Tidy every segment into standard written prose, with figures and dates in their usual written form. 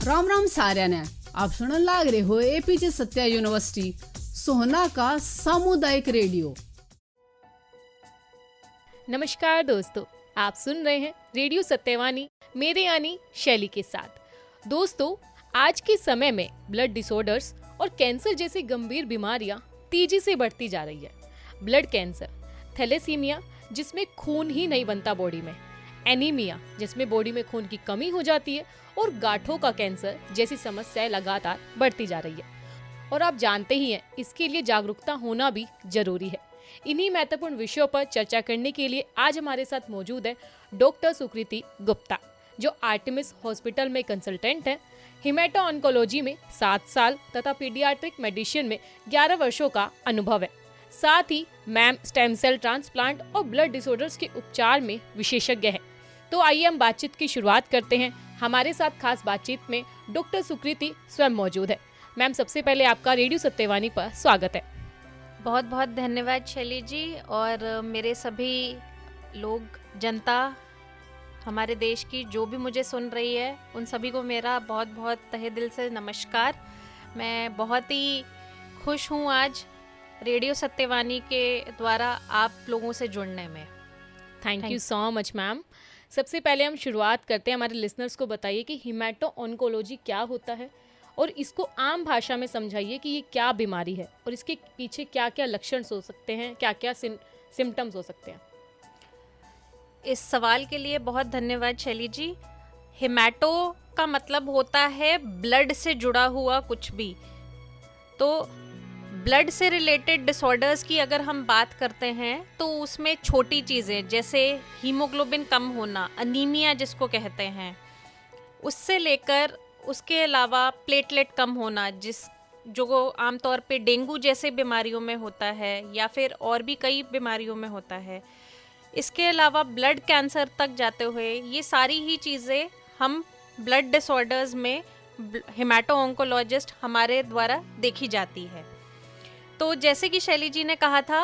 राम राम साਰਿਆਂ ने आप सुनने लाग रहे हो एपीजे सत्या यूनिवर्सिटी सोहना का सामुदायिक रेडियो। नमस्कार दोस्तों, आप सुन रहे हैं रेडियो सत्यवानी मेरे यानी शैली के साथ। दोस्तों, आज के समय में ब्लड डिसऑर्डर्स और कैंसर जैसी गंभीर बीमारियां तेजी से बढ़ती जा रही है। ब्लड कैंसर, थैलेसीमिया जिसमें खून ही नहीं बनता बॉडी में, एनीमिया जिसमें बॉडी में खून की कमी हो जाती है और गांठों का कैंसर जैसी समस्याएं लगातार बढ़ती जा रही है। और आप जानते ही हैं, इसके लिए जागरूकता होना भी जरूरी है। इन्हीं महत्वपूर्ण विषयों पर चर्चा करने के लिए आज हमारे साथ मौजूद है डॉक्टर सुकृति गुप्ता, जो आर्टेमिस हॉस्पिटल में कंसल्टेंट हैं। हिमेटो ऑन्कोलॉजी में 7 साल तथा पीडियाट्रिक मेडिसिन में 11 वर्षों का अनुभव है। साथ ही मैम स्टेम सेल ट्रांसप्लांट और ब्लड डिसऑर्डर्स के उपचार में विशेषज्ञ हैं। तो आइए हम बातचीत की शुरुआत करते हैं। हमारे साथ खास बातचीत में डॉक्टर सुकृति स्वयं मौजूद है। मैम, सबसे पहले आपका रेडियो सत्यवानी पर स्वागत है। बहुत बहुत धन्यवाद शैली जी, और मेरे सभी लोग, जनता हमारे देश की जो भी मुझे सुन रही है, उन सभी को मेरा बहुत बहुत तहे दिल से नमस्कार। मैं बहुत ही खुश हूँ आज रेडियो सत्यवानी के द्वारा आप लोगों से जुड़ने में। Thank you so much ma'am. सबसे पहले हम शुरुआत करते हैं, हमारे लिसनर्स को बताइए कि हिमेटो ऑन्कोलॉजी क्या होता है और इसको आम भाषा में समझाइए कि ये क्या बीमारी है और इसके पीछे क्या क्या लक्षण हो सकते हैं, क्या क्या सिम्टम्स हो सकते हैं। इस सवाल के लिए बहुत धन्यवाद शैली जी। हिमेटो का मतलब होता है ब्लड से जुड़ा हुआ कुछ भी। तो ब्लड से रिलेटेड डिसऑर्डर्स की अगर हम बात करते हैं तो उसमें छोटी चीज़ें जैसे हीमोग्लोबिन कम होना, अनीमिया जिसको कहते हैं, उससे लेकर उसके अलावा प्लेटलेट कम होना जो आमतौर पे डेंगू जैसे बीमारियों में होता है या फिर और भी कई बीमारियों में होता है। इसके अलावा ब्लड कैंसर तक जाते हुए ये सारी ही चीज़ें हम ब्लड डिसऑर्डर्स में हिमेटो ऑन्कोलॉजिस्ट हमारे द्वारा देखी जाती है। तो जैसे कि शैली जी ने कहा था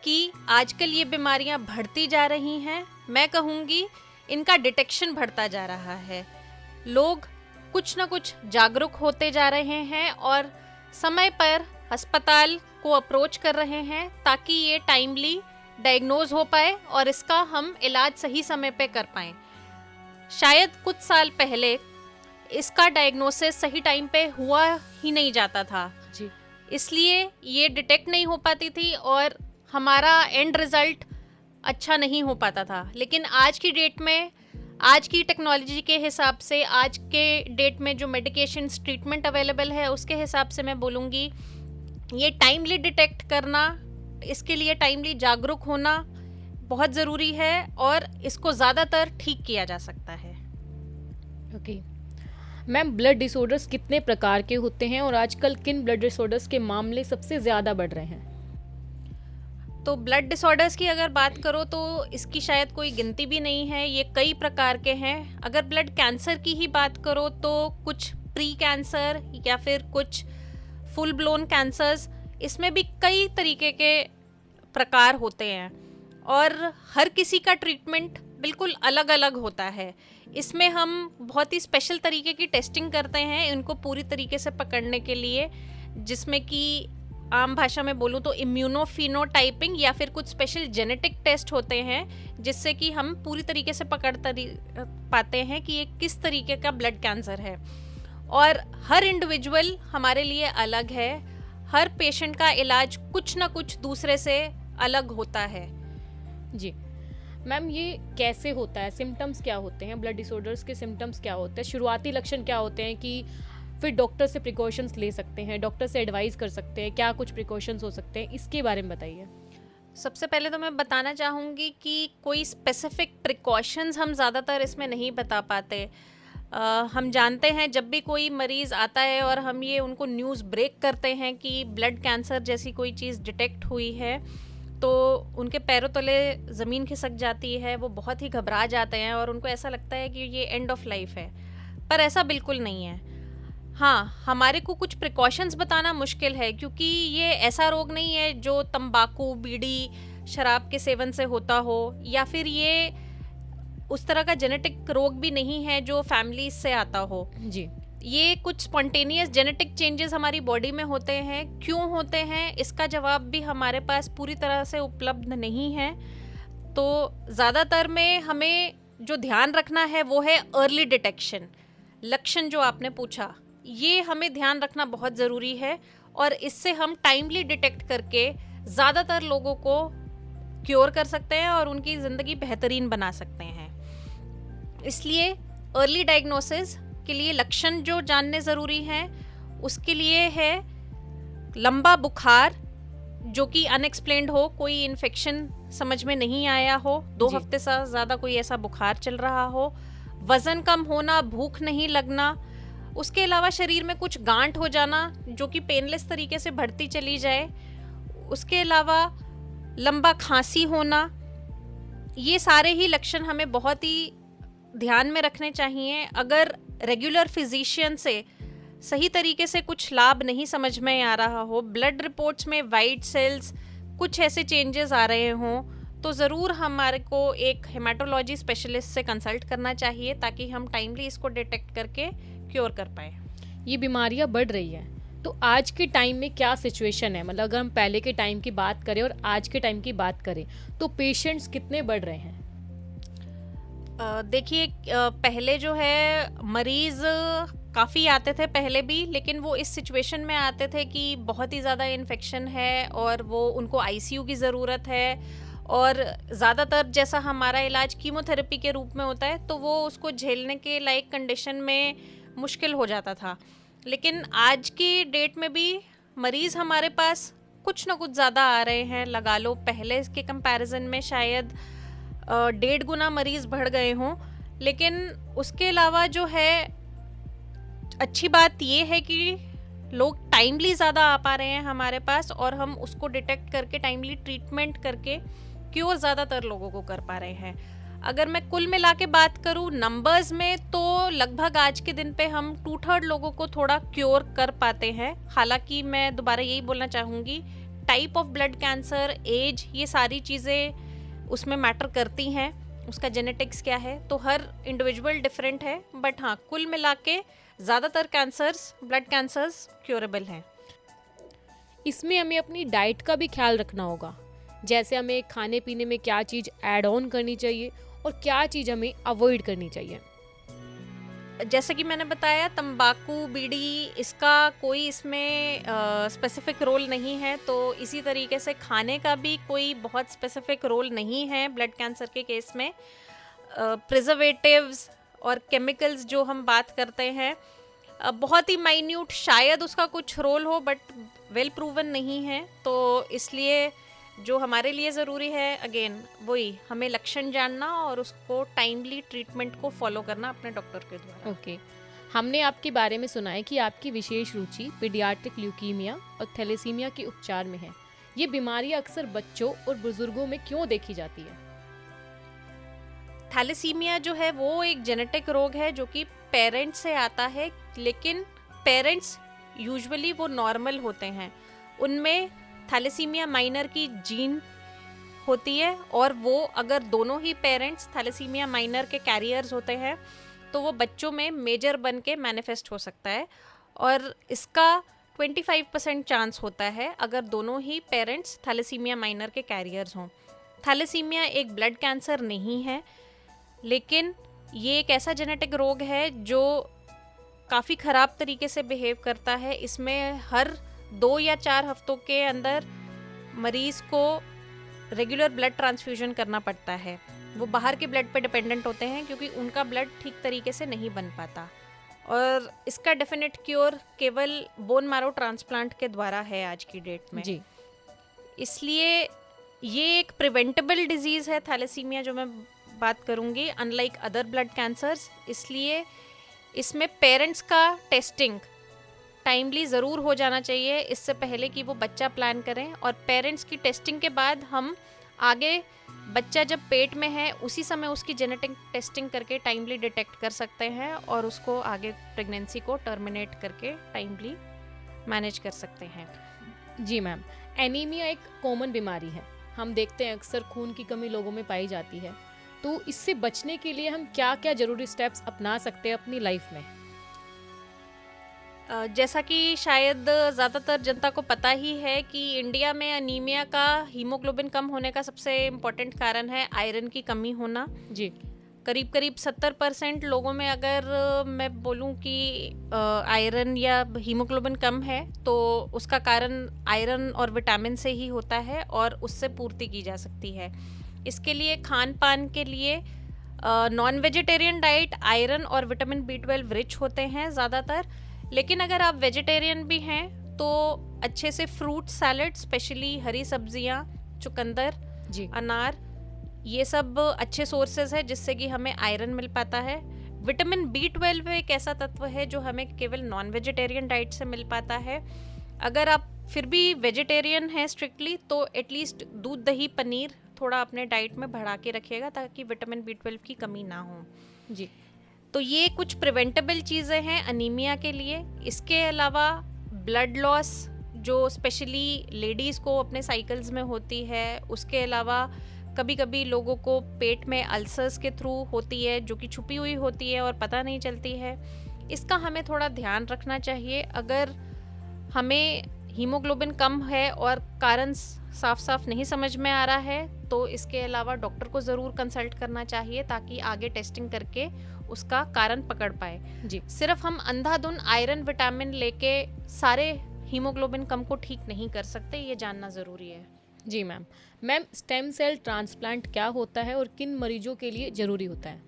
कि आजकल ये बीमारियां बढ़ती जा रही हैं, मैं कहूँगी इनका डिटेक्शन बढ़ता जा रहा है। लोग कुछ ना कुछ जागरूक होते जा रहे हैं और समय पर अस्पताल को अप्रोच कर रहे हैं ताकि ये टाइमली डायग्नोज हो पाए और इसका हम इलाज सही समय पे कर पाएँ। शायद कुछ साल पहले इसका डायग्नोसिस सही टाइम पे हुआ ही नहीं जाता था जी, इसलिए ये डिटेक्ट नहीं हो पाती थी और हमारा एंड रिजल्ट अच्छा नहीं हो पाता था। लेकिन आज की डेट में, आज की टेक्नोलॉजी के हिसाब से, आज के डेट में जो मेडिकेशंस ट्रीटमेंट अवेलेबल है उसके हिसाब से मैं बोलूँगी ये टाइमली डिटेक्ट करना, इसके लिए टाइमली जागरूक होना बहुत ज़रूरी है और इसको ज़्यादातर ठीक किया जा सकता है। ओके मैम, ब्लड डिसऑर्डर्स कितने प्रकार के होते हैं और आजकल किन ब्लड डिसऑर्डर्स के मामले सबसे ज़्यादा बढ़ रहे हैं? तो ब्लड डिसऑर्डर्स की अगर बात करो तो इसकी शायद कोई गिनती भी नहीं है, ये कई प्रकार के हैं। अगर ब्लड कैंसर की ही बात करो तो कुछ प्री कैंसर या फिर कुछ फुल ब्लोन कैंसर्स, इसमें भी कई तरीके के प्रकार होते हैं और हर किसी का ट्रीटमेंट बिल्कुल अलग अलग होता है। इसमें हम बहुत ही स्पेशल तरीके की टेस्टिंग करते हैं इनको पूरी तरीके से पकड़ने के लिए, जिसमें कि आम भाषा में बोलूँ तो इम्यूनोफिनोटाइपिंग या फिर कुछ स्पेशल जेनेटिक टेस्ट होते हैं जिससे कि हम पूरी तरीके से पकड़ पाते हैं कि ये किस तरीके का ब्लड कैंसर है। और हर इंडिविजुअल हमारे लिए अलग है, हर पेशेंट का इलाज कुछ ना कुछ दूसरे से अलग होता है। जी मैम, ये कैसे होता है? सिम्टम्स क्या होते हैं? ब्लड डिसऑर्डर्स के सिम्टम्स क्या होते हैं? शुरुआती लक्षण क्या होते हैं कि फिर डॉक्टर से प्रिकॉशंस ले सकते हैं, डॉक्टर से एडवाइस कर सकते हैं, क्या कुछ प्रिकॉशंस हो सकते हैं, इसके बारे में बताइए। सबसे पहले तो मैं बताना चाहूँगी कि कोई स्पेसिफिक प्रिकॉशंस हम ज़्यादातर इसमें नहीं बता पाते। हम जानते हैं जब भी कोई मरीज़ आता है और हम ये उनको न्यूज़ ब्रेक करते हैं कि ब्लड कैंसर जैसी कोई चीज़ डिटेक्ट हुई है, तो उनके पैरों तले ज़मीन खिसक जाती है, वो बहुत ही घबरा जाते हैं और उनको ऐसा लगता है कि ये एंड ऑफ लाइफ है, पर ऐसा बिल्कुल नहीं है। हाँ, हमारे को कुछ प्रिकॉशंस बताना मुश्किल है क्योंकि ये ऐसा रोग नहीं है जो तंबाकू, बीड़ी, शराब के सेवन से होता हो, या फिर ये उस तरह का जेनेटिक रोग भी नहीं है जो फैमिली से आता हो। जी, ये कुछ स्पॉन्टेनियस जेनेटिक चेंजेस हमारी बॉडी में होते हैं। क्यों होते हैं, इसका जवाब भी हमारे पास पूरी तरह से उपलब्ध नहीं है। तो ज़्यादातर में हमें जो ध्यान रखना है वो है अर्ली डिटेक्शन। लक्षण जो आपने पूछा, ये हमें ध्यान रखना बहुत ज़रूरी है, और इससे हम टाइमली डिटेक्ट करके ज़्यादातर लोगों को क्योर कर सकते हैं और उनकी ज़िंदगी बेहतरीन बना सकते हैं। इसलिए अर्ली डायग्नोसिस के लिए लक्षण जो जानने ज़रूरी हैं, उसके लिए है लंबा बुखार जो कि अनएक्सप्लेन्ड हो, कोई इन्फेक्शन समझ में नहीं आया हो, 2 हफ्ते से ज़्यादा कोई ऐसा बुखार चल रहा हो, वज़न कम होना, भूख नहीं लगना, उसके अलावा शरीर में कुछ गांठ हो जाना जो कि पेनलेस तरीके से बढ़ती चली जाए, उसके अलावा लंबा खांसी होना, ये सारे ही लक्षण हमें बहुत ही ध्यान में रखने चाहिए। अगर रेगुलर फिजिशियन से सही तरीके से कुछ लाभ नहीं समझ में आ रहा हो, ब्लड रिपोर्ट्स में वाइट सेल्स कुछ ऐसे चेंजेस आ रहे हों, तो ज़रूर हमारे को एक हेमाटोलॉजी स्पेशलिस्ट से कंसल्ट करना चाहिए ताकि हम टाइमली इसको डिटेक्ट करके क्योर कर पाए। ये बीमारियां बढ़ रही हैं, तो आज के टाइम में क्या सिचुएशन है? मतलब अगर हम पहले के टाइम की बात करें और आज के टाइम की बात करें तो पेशेंट्स कितने बढ़ रहे हैं? देखिए, पहले जो है मरीज़ काफ़ी आते थे पहले भी, लेकिन वो इस सिचुएशन में आते थे कि बहुत ही ज़्यादा इन्फेक्शन है और वो उनको आईसीयू की ज़रूरत है, और ज़्यादातर जैसा हमारा इलाज कीमोथेरेपी के रूप में होता है तो वो उसको झेलने के लायक कंडीशन में मुश्किल हो जाता था। लेकिन आज की डेट में भी मरीज़ हमारे पास कुछ ना कुछ ज़्यादा आ रहे हैं। लगा लो पहले के कंपैरिजन में शायद 1.5 गुना मरीज़ बढ़ गए हों, लेकिन उसके अलावा जो है अच्छी बात ये है कि लोग टाइमली ज़्यादा आ पा रहे हैं हमारे पास, और हम उसको डिटेक्ट करके टाइमली ट्रीटमेंट करके क्योर ज़्यादातर लोगों को कर पा रहे हैं। अगर मैं कुल मिला के बात करूँ नंबर्स में, तो लगभग आज के दिन पे हम 2/3 लोगों को थोड़ा क्योर कर पाते हैं। हालांकि मैं दोबारा यही बोलना चाहूँगी, type of blood cancer, as, ये सारी चीज़ें उसमें मैटर करती हैं, उसका जेनेटिक्स क्या है, तो हर इंडिविजुअल डिफरेंट है। बट हाँ, कुल मिला के ज़्यादातर कैंसर्स, ब्लड कैंसर्स क्योरेबल हैं। इसमें हमें अपनी डाइट का भी ख्याल रखना होगा, जैसे हमें खाने पीने में क्या चीज़ ऐड ऑन करनी चाहिए और क्या चीज़ हमें अवॉइड करनी चाहिए। जैसे कि मैंने बताया, तंबाकू, बीड़ी, इसका कोई इसमें स्पेसिफिक रोल नहीं है, तो इसी तरीके से खाने का भी कोई बहुत स्पेसिफिक रोल नहीं है ब्लड कैंसर के केस में। प्रिजर्वेटिव्स और केमिकल्स जो हम बात करते हैं, बहुत ही माइन्यूट शायद उसका कुछ रोल हो, बट वेल प्रूवन नहीं है। तो इसलिए जो हमारे लिए ज़रूरी है, अगेन वही, हमें लक्षण जानना और उसको टाइमली ट्रीटमेंट को फॉलो करना अपने डॉक्टर के द्वारा। ओके, हमने आपके बारे में सुना है कि आपकी विशेष रुचि पीडियाट्रिक ल्यूकीमिया और थैलेसीमिया के उपचार में है। ये बीमारियां अक्सर बच्चों और बुजुर्गों में क्यों देखी जाती है? थैलेसीमिया जो है वो एक जेनेटिक रोग है जो कि पेरेंट्स से आता है, लेकिन पेरेंट्स यूजुअली वो नॉर्मल होते हैं, उनमें थैलेसीमिया माइनर की जीन होती है, और वो अगर दोनों ही पेरेंट्स थैलेसीमिया माइनर के कैरियर्स होते हैं तो वो बच्चों में मेजर बन के मैनिफेस्ट हो सकता है, और इसका 25% चांस होता है अगर दोनों ही पेरेंट्स थैलेसीमिया माइनर के कैरियर्स हों। थैलेसीमिया एक ब्लड कैंसर नहीं है, लेकिन ये एक ऐसा जेनेटिक रोग है जो काफ़ी ख़राब तरीके से बिहेव करता है। इसमें हर 2 या 4 हफ्तों के अंदर मरीज़ को रेगुलर ब्लड ट्रांसफ्यूजन करना पड़ता है। वो बाहर के ब्लड पे डिपेंडेंट होते हैं क्योंकि उनका ब्लड ठीक तरीके से नहीं बन पाता, और इसका डेफिनेट क्योर केवल बोन मैरो ट्रांसप्लांट के द्वारा है आज की डेट में जी। इसलिए ये एक प्रिवेंटेबल डिजीज़ है थैलेसीमिया जो मैं बात करूँगी, अनलाइक अदर ब्लड कैंसर्स। इसलिए इसमें पेरेंट्स का टेस्टिंग टाइमली ज़रूर हो जाना चाहिए, इससे पहले कि वो बच्चा प्लान करें, और पेरेंट्स की टेस्टिंग के बाद हम आगे बच्चा जब पेट में है उसी समय उसकी जेनेटिक टेस्टिंग करके टाइमली डिटेक्ट कर सकते हैं और उसको आगे प्रेगनेंसी को टर्मिनेट करके टाइमली मैनेज कर सकते हैं। जी मैम, एनीमिया एक कॉमन बीमारी है, हम देखते हैं अक्सर खून की कमी लोगों में पाई जाती है, तो इससे बचने के लिए हम क्या क्या ज़रूरी स्टेप्स अपना सकते हैं अपनी लाइफ में? जैसा कि शायद ज़्यादातर जनता को पता ही है कि इंडिया में अनीमिया का, हीमोग्लोबिन कम होने का सबसे इम्पोर्टेंट कारण है आयरन की कमी होना। जी। करीब करीब 70% लोगों में अगर मैं बोलूं कि आयरन या हीमोग्लोबिन कम है तो उसका कारण आयरन और विटामिन से ही होता है और उससे पूर्ति की जा सकती है। इसके लिए खान पान के लिए नॉन वेजिटेरियन डाइट आयरन और विटामिन B12 रिच होते हैं ज़्यादातर। लेकिन अगर आप वेजिटेरियन भी हैं तो अच्छे से फ्रूट सैलड, स्पेशली हरी सब्जियां, चुकंदर, जी। अनार, ये सब अच्छे सोर्सेज है जिससे कि हमें आयरन मिल पाता है। विटामिन B12 एक ऐसा तत्व है जो हमें केवल नॉन वेजिटेरियन डाइट से मिल पाता है। अगर आप फिर भी वेजिटेरियन हैं स्ट्रिक्टली तो एटलीस्ट दूध, दही, पनीर थोड़ा अपने डाइट में बढ़ा के रखिएगा ताकि विटामिन B12 की कमी ना हो। जी। तो ये कुछ प्रिवेंटेबल चीज़ें हैं अनीमिया के लिए। इसके अलावा ब्लड लॉस जो स्पेशली लेडीज़ को अपने साइकिल्स में होती है, उसके अलावा कभी कभी लोगों को पेट में अल्सर्स के थ्रू होती है जो कि छुपी हुई होती है और पता नहीं चलती है। इसका हमें थोड़ा ध्यान रखना चाहिए। अगर हमें हीमोग्लोबिन कम है और कारण साफ साफ नहीं समझ में आ रहा है तो इसके अलावा डॉक्टर को ज़रूर कंसल्ट करना चाहिए ताकि आगे टेस्टिंग करके उसका कारण पकड़ पाए। जी। सिर्फ हम अंधाधुन आयरन विटामिन लेके सारे हीमोग्लोबिन कम को ठीक नहीं कर सकते, ये जानना ज़रूरी है। जी ma'am. Ma'am, stem cell transplant क्या होता है और किन मरीजों के लिए ज़रूरी होता है?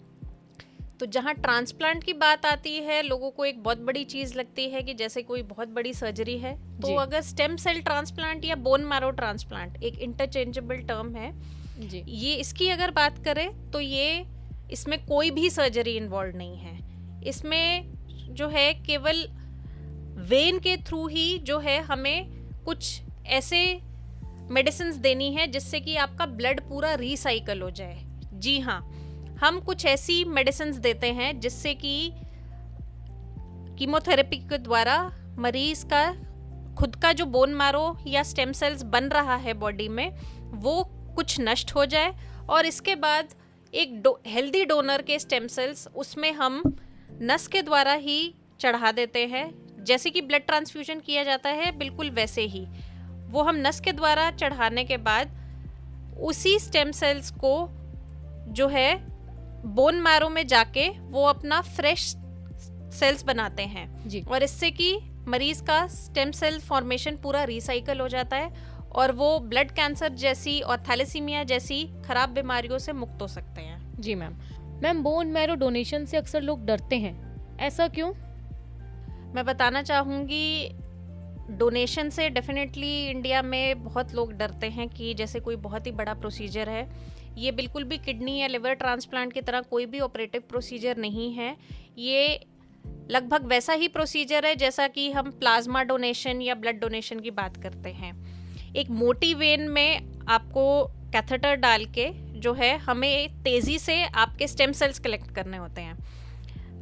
तो जहाँ ट्रांसप्लांट की बात आती है, लोगों को एक बहुत बड़ी चीज़ लगती है कि जैसे कोई बहुत बड़ी सर्जरी है। तो अगर स्टेम सेल ट्रांसप्लांट या बोन मैरो ट्रांसप्लांट एक इंटरचेंजेबल टर्म है जी। ये, इसकी अगर बात करें तो ये इसमें कोई भी सर्जरी इन्वॉल्व नहीं है। इसमें जो है केवल वेन के थ्रू ही जो है हमें कुछ ऐसे मेडिसिन्स देनी है जिससे कि आपका ब्लड पूरा रिसाइकल हो जाए। जी हाँ, हम कुछ ऐसी मेडिसिन्स देते हैं जिससे कि कीमोथेरेपी के द्वारा मरीज का खुद का जो बोन मैरो या स्टेम सेल्स बन रहा है बॉडी में वो कुछ नष्ट हो जाए और इसके बाद एक हेल्दी डोनर के स्टेम सेल्स उसमें हम नस के द्वारा ही चढ़ा देते हैं। जैसे कि ब्लड ट्रांसफ्यूजन किया जाता है बिल्कुल वैसे ही वो हम नस के द्वारा चढ़ाने के बाद उसी स्टेम सेल्स को जो है बोन मैरो में जाके वो अपना फ्रेश सेल्स बनाते हैं। जी। और इससे कि मरीज का स्टेम सेल फॉर्मेशन पूरा रिसाइकल हो जाता है और वो ब्लड कैंसर जैसी और थैलेसीमिया जैसी खराब बीमारियों से मुक्त हो सकते हैं। जी ma'am. Ma'am, bone marrow donation से अक्सर लोग डरते हैं, ऐसा क्यों? मैं बताना चाहूँगी, डोनेशन से डेफिनेटली इंडिया में बहुत लोग डरते हैं कि जैसे कोई बहुत ही बड़ा प्रोसीजर है। ये बिल्कुल भी किडनी या लिवर ट्रांसप्लांट की तरह कोई भी ऑपरेटिव प्रोसीजर नहीं है। ये लगभग वैसा ही प्रोसीजर है जैसा कि हम प्लाज्मा डोनेशन या ब्लड डोनेशन की बात करते हैं। एक मोटी वेन में आपको कैथेटर डाल के जो है हमें तेज़ी से आपके स्टेम सेल्स कलेक्ट करने होते हैं।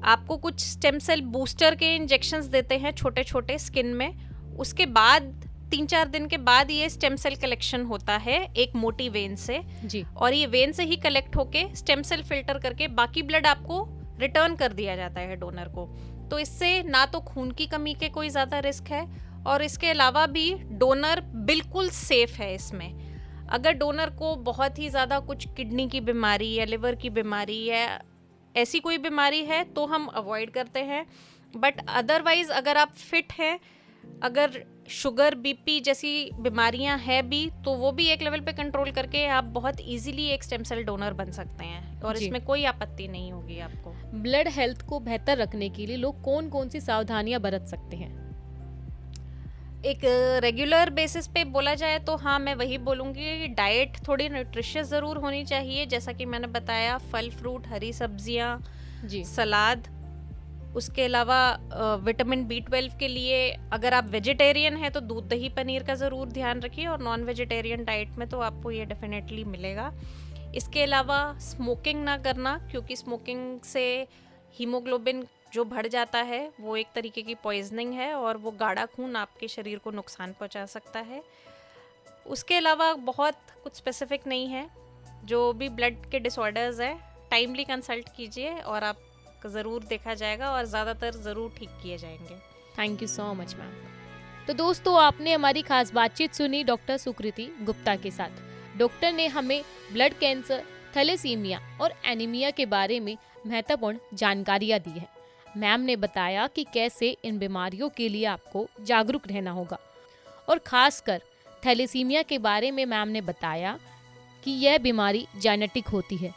आपको कुछ स्टेम सेल बूस्टर के इंजेक्शंस देते हैं छोटे छोटे स्किन में। उसके बाद 3-4 दिन के बाद ये स्टेम सेल कलेक्शन होता है एक मोटी वेन से। जी। और ये वेन से ही कलेक्ट होके स्टेम सेल फिल्टर करके बाकी ब्लड आपको रिटर्न कर दिया जाता है डोनर को। तो इससे ना तो खून की कमी के कोई ज़्यादा रिस्क है और इसके अलावा भी डोनर बिल्कुल सेफ है इसमें। अगर डोनर को बहुत ही ज़्यादा कुछ किडनी की बीमारी या लिवर की बीमारी या ऐसी कोई बीमारी है तो हम अवॉइड करते हैं। बट अदरवाइज अगर आप फिट हैं, अगर शुगर बीपी जैसी बीमारियां हैं भी तो वो भी एक लेवल पे कंट्रोल करके आप बहुत इजीली एक स्टेम सेल डोनर बन सकते हैं और इसमें कोई आपत्ति नहीं होगी आपको। ब्लड हेल्थ को बेहतर रखने के लिए लोग कौन कौन सी सावधानियां बरत सकते हैं? एक रेगुलर बेसिस पे बोला जाए तो हाँ, मैं वही बोलूँगी, डाइट थोड़ी न्यूट्रिशियस ज़रूर होनी चाहिए। जैसा कि मैंने बताया, फल फ्रूट, हरी सब्जियाँ, जी। सलाद। उसके अलावा विटामिन B12 के लिए अगर आप वेजिटेरियन हैं तो दूध, दही, पनीर का ज़रूर ध्यान रखिए और नॉन वेजिटेरियन डाइट में तो आपको ये डेफिनेटली मिलेगा। इसके अलावा स्मोकिंग ना करना, क्योंकि स्मोकिंग से हीमोग्लोबिन जो बढ़ जाता है वो एक तरीके की पॉइजनिंग है और वो गाढ़ा खून आपके शरीर को नुकसान पहुंचा सकता है। उसके अलावा बहुत कुछ स्पेसिफिक नहीं है। जो भी ब्लड के डिसऑर्डर्स है टाइमली कंसल्ट कीजिए और आप ज़रूर देखा जाएगा और ज़्यादातर ज़रूर ठीक किए जाएंगे। Thank you so much ma'am. तो दोस्तों, आपने हमारी खास बातचीत सुनी डॉक्टर सुकृति गुप्ता के साथ। डॉक्टर ने हमें ब्लड कैंसर, थैलेसीमिया और एनीमिया के बारे में महत्वपूर्ण जानकारियाँ दी है। मैम ने बताया कि कैसे इन बीमारियों के लिए आपको जागरूक रहना होगा, और खासकर थैलेसीमिया के बारे में मैम ने बताया कि यह बीमारी जेनेटिक होती है।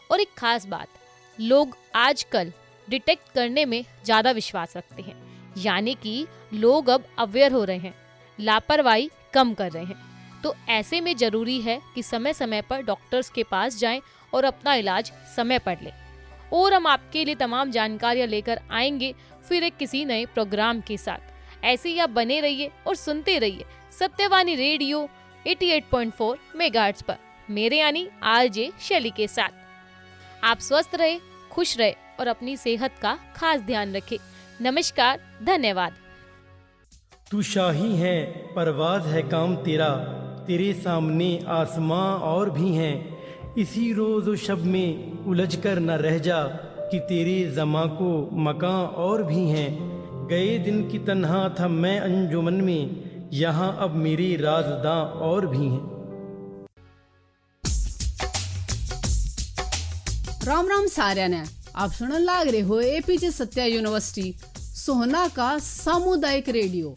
और एक खास बात, लोग आजकल डिटेक्ट करने में ज़्यादा विश्वास रखते हैं, यानी कि लोग अब अवेयर हो रहे हैं, लापरवाही कम कर रहे हैं। तो ऐसे में ज़रूरी है कि समय समय पर डॉक्टर्स के पास जाएं और अपना इलाज समय पर लें। और हम आपके लिए तमाम जानकारियाँ लेकर आएंगे फिर एक किसी नए प्रोग्राम के साथ। ऐसे ही आप बने रहिए और सुनते रहिए सत्यवाणी रेडियो 88.4 मेगाहर्ट्ज पर, मेरे यानी आरजे शैली के साथ। आप स्वस्थ रहे, खुश रहे और अपनी सेहत का खास ध्यान रखें। नमस्कार, धन्यवाद। तू शाही है, परवाज है काम तेरा, तेरे सामने आसमां और भी हैं। इसी रोज व शब में उलझ कर न रह जा, कि तेरे ज़मां को मकां और भी हैं। गए दिन की तन्हा था मैं अंजुमन में, यहाँ अब मेरे राज़दां और भी हैं। राम राम सार्या ने, आप सुनने लाग रहे हो एपीजे सत्या यूनिवर्सिटी सोहना का सामुदायिक रेडियो